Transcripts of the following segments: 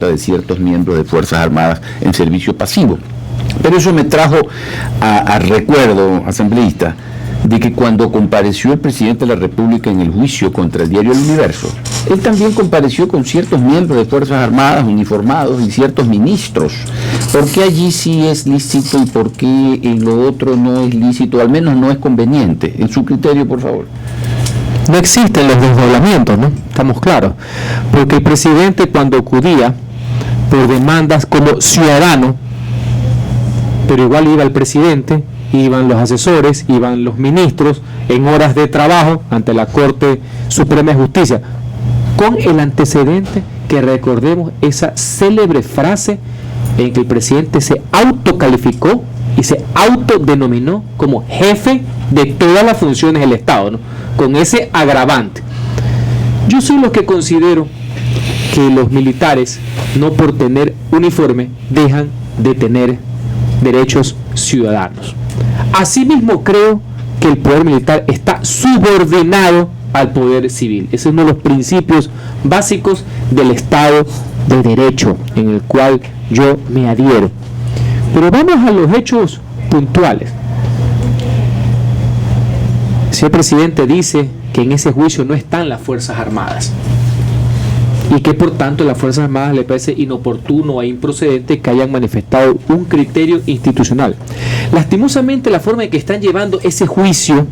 de ciertos miembros de Fuerzas Armadas en servicio pasivo. Pero eso me trajo a recuerdo, asambleísta, de que cuando compareció el presidente de la República en el juicio contra el diario El Universo, él también compareció con ciertos miembros de Fuerzas Armadas uniformados y ciertos ministros. ¿Por qué allí sí es lícito y por qué en lo otro no es lícito? Al menos no es conveniente. En su criterio, por favor. No existen los desdoblamientos, ¿no? Estamos claros. Porque el presidente, cuando acudía por demandas como ciudadano, pero igual iba el presidente, iban los asesores, iban los ministros en horas de trabajo ante la Corte Suprema de Justicia, con el antecedente que recordemos esa célebre frase en que el presidente se autocalificó y se autodenominó como jefe de todas las funciones del Estado, ¿no? Con ese agravante. Yo soy lo que considero que los militares, no por tener uniforme, dejan de tener derechos ciudadanos. Asimismo, creo que el poder militar está subordinado al poder civil. Ese es uno de los principios básicos del Estado de Derecho, en el cual yo me adhiero. Pero vamos a los hechos puntuales. El señor presidente dice que en ese juicio no están las Fuerzas Armadas y que por tanto a las Fuerzas Armadas le parece inoportuno e improcedente que hayan manifestado un criterio institucional. Lastimosamente, la forma en que están llevando ese juicio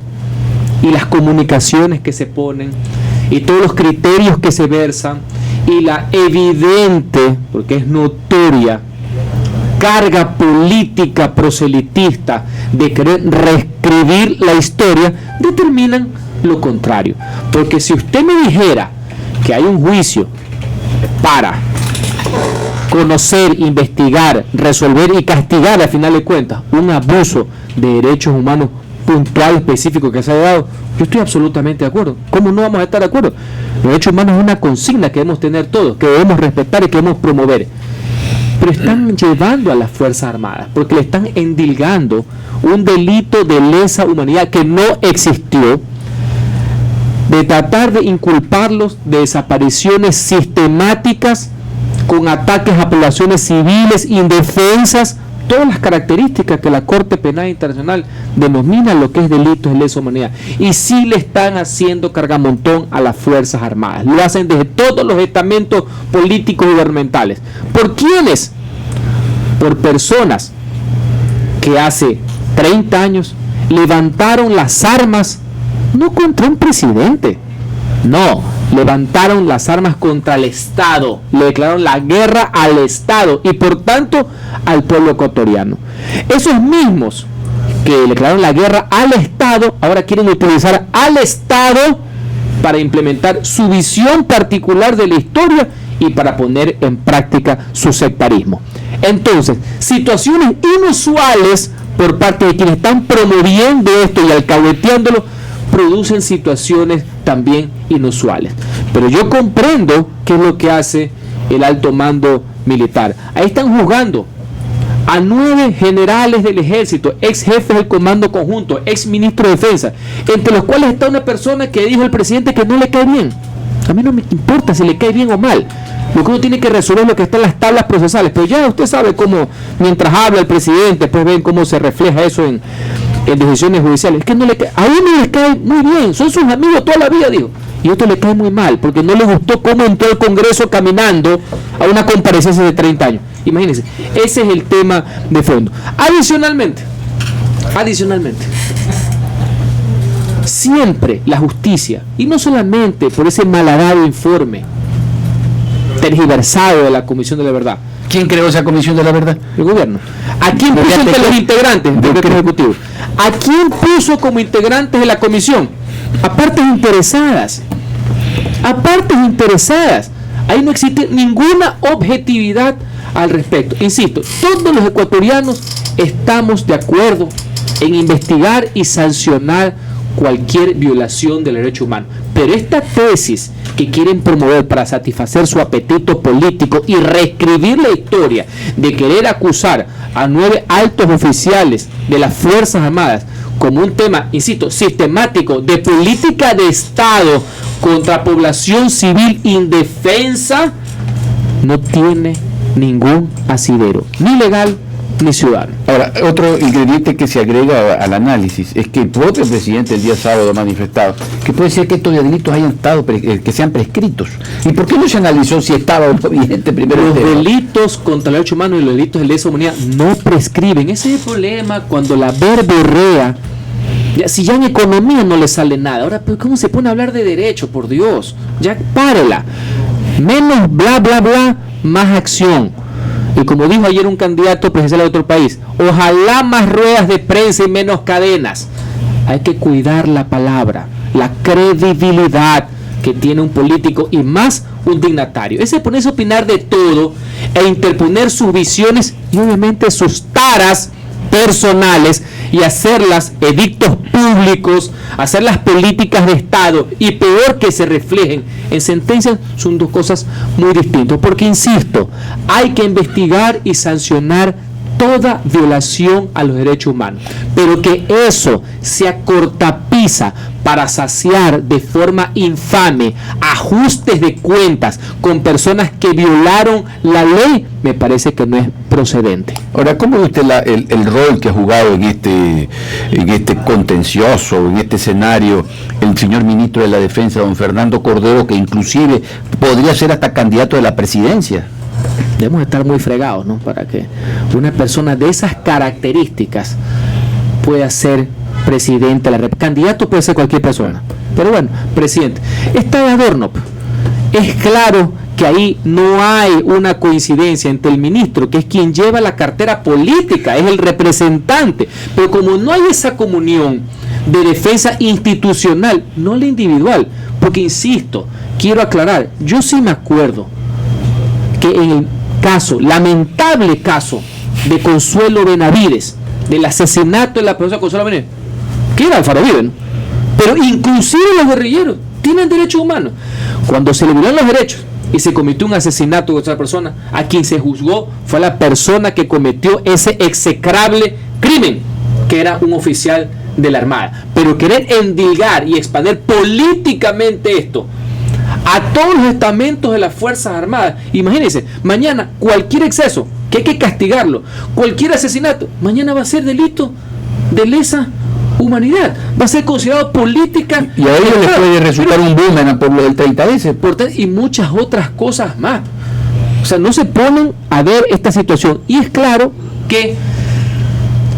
y las comunicaciones que se ponen y todos los criterios que se versan y la evidente, porque es notoria, carga política proselitista de querer reescribir la historia, determinan lo contrario. Porque si usted me dijera que hay un juicio para conocer, investigar, resolver y castigar, al final de cuentas, un abuso de derechos humanos puntual, específico que se ha dado, yo estoy absolutamente de acuerdo. ¿Cómo no vamos a estar de acuerdo? Los derechos humanos es una consigna que debemos tener todos, que debemos respetar y que debemos promover. Pero están llevando a las Fuerzas Armadas porque le están endilgando un delito de lesa humanidad que no existió, de tratar de inculparlos de desapariciones sistemáticas con ataques a poblaciones civiles indefensas, todas las características que la Corte Penal Internacional denomina lo que es delitos de lesa humanidad. Y sí le están haciendo cargamontón a las Fuerzas Armadas. Lo hacen desde todos los estamentos políticos y gubernamentales. ¿Por quiénes? Por personas que hace 30 años levantaron las armas no contra un presidente, no, levantaron las armas contra el Estado, le declararon la guerra al Estado y por tanto al pueblo ecuatoriano. Esos mismos que le declararon la guerra al Estado, ahora quieren utilizar al Estado para implementar su visión particular de la historia y para poner en práctica su sectarismo. Entonces, situaciones inusuales por parte de quienes están promoviendo esto y alcahueteándolo producen situaciones también inusuales. Pero yo comprendo qué es lo que hace el alto mando militar. Ahí están juzgando a 9 generales del ejército, ex jefes del comando conjunto, ex ministro de defensa, entre los cuales está una persona que dijo al presidente que no le cae bien. A mí no me importa si le cae bien o mal. Lo que uno tiene que resolver es lo que está en las tablas procesales. Pero ya usted sabe cómo, mientras habla el presidente, pues ven cómo se refleja eso en decisiones judiciales. Es que no le cae, a uno le cae muy bien, son sus amigos toda la vida, digo. Y a otro le cae muy mal, porque no le gustó cómo entró al Congreso caminando a una comparecencia de 30 años. Imagínense, ese es el tema de fondo. Adicionalmente, siempre la justicia, y no solamente por ese malhadado informe tergiversado de la Comisión de la Verdad. ¿Quién creó esa Comisión de la Verdad? El gobierno. ¿A quién puso entre los integrantes del decreto ejecutivo? ¿A quién puso como integrantes de la comisión? A partes interesadas. Ahí no existe ninguna objetividad al respecto. Insisto, todos los ecuatorianos estamos de acuerdo en investigar y sancionar cualquier violación del derecho humano. Pero esta tesis que quieren promover para satisfacer su apetito político y reescribir la historia de querer acusar a 9 altos oficiales de las Fuerzas Armadas como un tema, insisto, sistemático de política de Estado contra población civil indefensa, no tiene ningún asidero, ni legal ni ciudadano. Ahora, otro ingrediente que se agrega al análisis es que el propio presidente el día sábado ha manifestado que puede ser que estos delitos hayan estado que sean prescritos. ¿Y por qué no se analizó si estaba vigente primero? Los delitos contra el derecho humano y los delitos de lesa humanidad no prescriben. Ese es el problema cuando la verborrea. Si ya en economía no le sale nada, ahora, ¿pero cómo se pone a hablar de derecho? Por Dios, ya párela. Menos bla, bla, bla, más acción. Y como dijo ayer un candidato presidencial de otro país, ojalá más ruedas de prensa y menos cadenas. Hay que cuidar la palabra, la credibilidad que tiene un político y más un dignatario. Ese ponerse a opinar de todo e interponer sus visiones y obviamente sus taras personales y hacerlas edictos públicos, hacerlas políticas de Estado y peor que se reflejen en sentencias son dos cosas muy distintas. Porque insisto, hay que investigar y sancionar toda violación a los derechos humanos, pero que eso sea cortapisa para saciar de forma infame ajustes de cuentas con personas que violaron la ley, me parece que no es procedente. Ahora, ¿cómo ve usted el rol que ha jugado en este contencioso, en este escenario, el señor ministro de la Defensa, don Fernando Cordero, que inclusive podría ser hasta candidato de la presidencia? Debemos estar muy fregados, ¿no? Para que una persona de esas características pueda ser presidente de la República. Candidato puede ser cualquier persona, pero bueno, presidente. Está de adorno. Es claro que ahí no hay una coincidencia entre el ministro, que es quien lleva la cartera política, es el representante, pero como no hay esa comunión de defensa institucional, no la individual, porque insisto, quiero aclarar, yo sí me acuerdo que en el caso, lamentable caso de Consuelo Benavides, del asesinato de la profesora Consuelo Benavides, que era Alfaro Uribe, ¿no? Pero inclusive los guerrilleros tienen derechos humanos. Cuando se le violaron los derechos y se cometió un asesinato de otra persona, a quien se juzgó fue la persona que cometió ese execrable crimen, que era un oficial de la Armada. Pero querer endilgar y expandir políticamente esto a todos los estamentos de las Fuerzas Armadas, imagínense, mañana cualquier exceso que hay que castigarlo, cualquier asesinato, mañana va a ser delito de lesa humanidad, va a ser considerado política. Y a ellos les puede resultar un boomerang por lo del 30S. Y muchas otras cosas más. O sea, no se ponen a ver esta situación. Y es claro que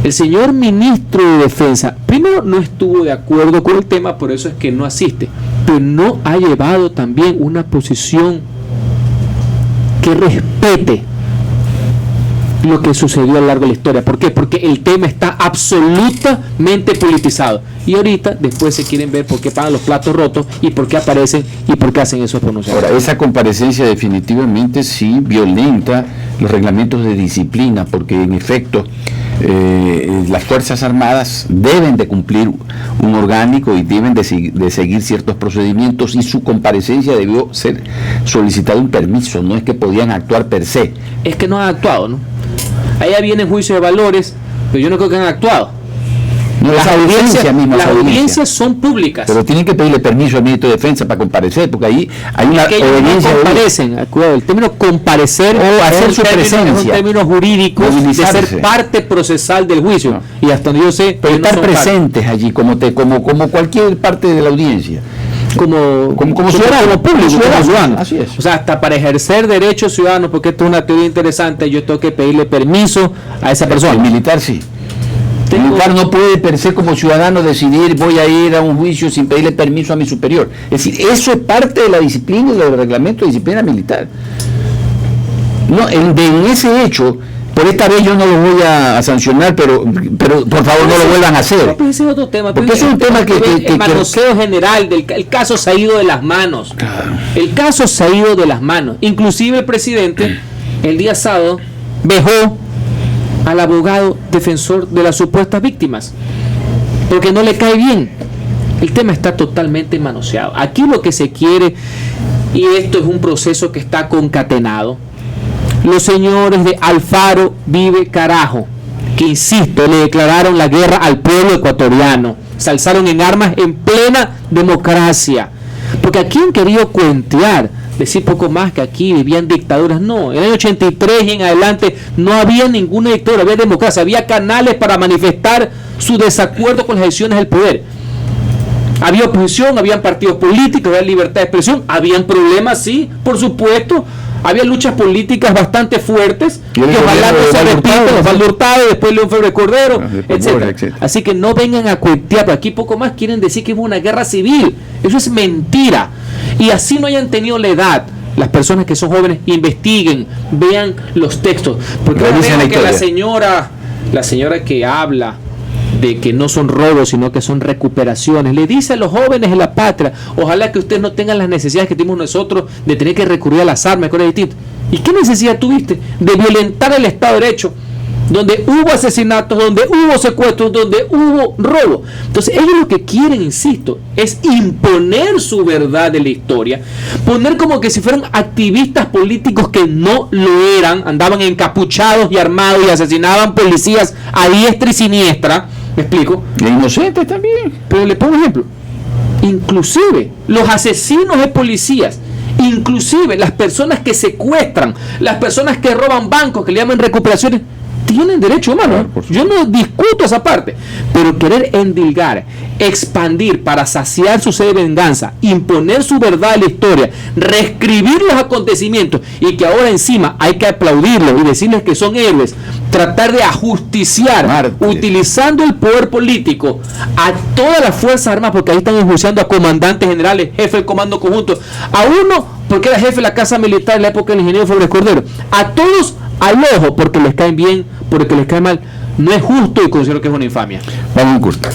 el señor ministro de Defensa, primero no estuvo de acuerdo con el tema, por eso es que no asiste, pero no ha llevado también una posición que respete lo que sucedió a lo largo de la historia. ¿Por qué? Porque el tema está absolutamente politizado. Y ahorita después se quieren ver por qué pagan los platos rotos y por qué aparecen y por qué hacen esos pronunciamientos. Ahora, esa comparecencia definitivamente sí violenta los reglamentos de disciplina, porque en efecto las Fuerzas Armadas deben de cumplir un orgánico y deben de seguir ciertos procedimientos, y su comparecencia debió ser solicitado un permiso, no es que podían actuar per se. Es que no han actuado, ¿no? Allá vienen juicios de valores, pero yo no creo que han actuado. No, las audiencias son públicas. Pero tienen que pedirle permiso al ministro de Defensa para comparecer, porque ahí hay una obediencia. No comparecen, cuidado, el término comparecer o hacer su presencia. Es un término jurídico de ser parte procesal del juicio. No. Y hasta donde yo sé, pero estar presentes allí como cualquier parte de la audiencia. Como ciudadano público, como ciudadano. Así es. O sea, hasta para ejercer derechos ciudadanos, porque esto es una teoría interesante, yo tengo que pedirle permiso a esa persona. El militar sí. El militar no puede per se como ciudadano decidir voy a ir a un juicio sin pedirle permiso a mi superior. Es decir, eso es parte de la disciplina y del reglamento de disciplina militar. No, en ese hecho, por esta vez yo no lo voy a sancionar, pero por favor no lo vuelvan a hacer. Pues ese es otro tema. Porque ese es un tema que el manoseo general el caso se ha ido de las manos. Claro. El caso se ha ido de las manos. Inclusive el presidente el día sábado vejó al abogado defensor de las supuestas víctimas, porque no le cae bien. El tema está totalmente manoseado. Aquí lo que se quiere, y esto es un proceso que está concatenado, los señores de Alfaro Vive Carajo, que insisto, le declararon la guerra al pueblo ecuatoriano, se alzaron en armas en plena democracia, porque aquí han querido cuentear decir poco más que aquí vivían dictaduras. No, en el año 83 y en adelante no había ninguna dictadura, había democracia, había canales para manifestar su desacuerdo con las decisiones del poder. Había oposición, habían partidos políticos, había libertad de expresión, habían problemas, sí, por supuesto. Había luchas políticas bastante fuertes, que ojalá no se repitan, Osvaldo Hurtado, después León Febres Cordero, etc. Así que no vengan a cuentear, aquí poco más quieren decir que hubo una guerra civil. Eso es mentira. Y así no hayan tenido la edad, las personas que son jóvenes, investiguen, vean los textos. Porque veo que la señora que habla de que no son robos, sino que son recuperaciones, le dice a los jóvenes de la patria, ojalá que ustedes no tengan las necesidades que tenemos nosotros de tener que recurrir a las armas, cosas distintas. ¿Y qué necesidad tuviste de violentar el Estado de Derecho, donde hubo asesinatos, donde hubo secuestros, donde hubo robo? Entonces ellos lo que quieren, insisto, es imponer su verdad de la historia, poner como que si fueran activistas políticos que no lo eran, andaban encapuchados y armados y asesinaban policías a diestra y siniestra. ¿Me explico? Y inocentes también. Pero le pongo un ejemplo. Inclusive los asesinos de policías, inclusive las personas que secuestran, las personas que roban bancos, que le llaman recuperaciones, tienen derecho humano. Yo no discuto esa parte, pero querer endilgar, expandir para saciar su sed de venganza, imponer su verdad a la historia, reescribir los acontecimientos y que ahora encima hay que aplaudirlos y decirles que son héroes, tratar de ajusticiar, utilizando el poder político a todas las Fuerzas Armadas, porque ahí están enjuiciando a comandantes generales, jefe del comando conjunto, a uno porque era jefe de la Casa Militar en la época del ingeniero Febres Cordero, a todos al ojo porque les caen bien, porque les cae mal. No es justo y considero que es una infamia. Vamos a cortar.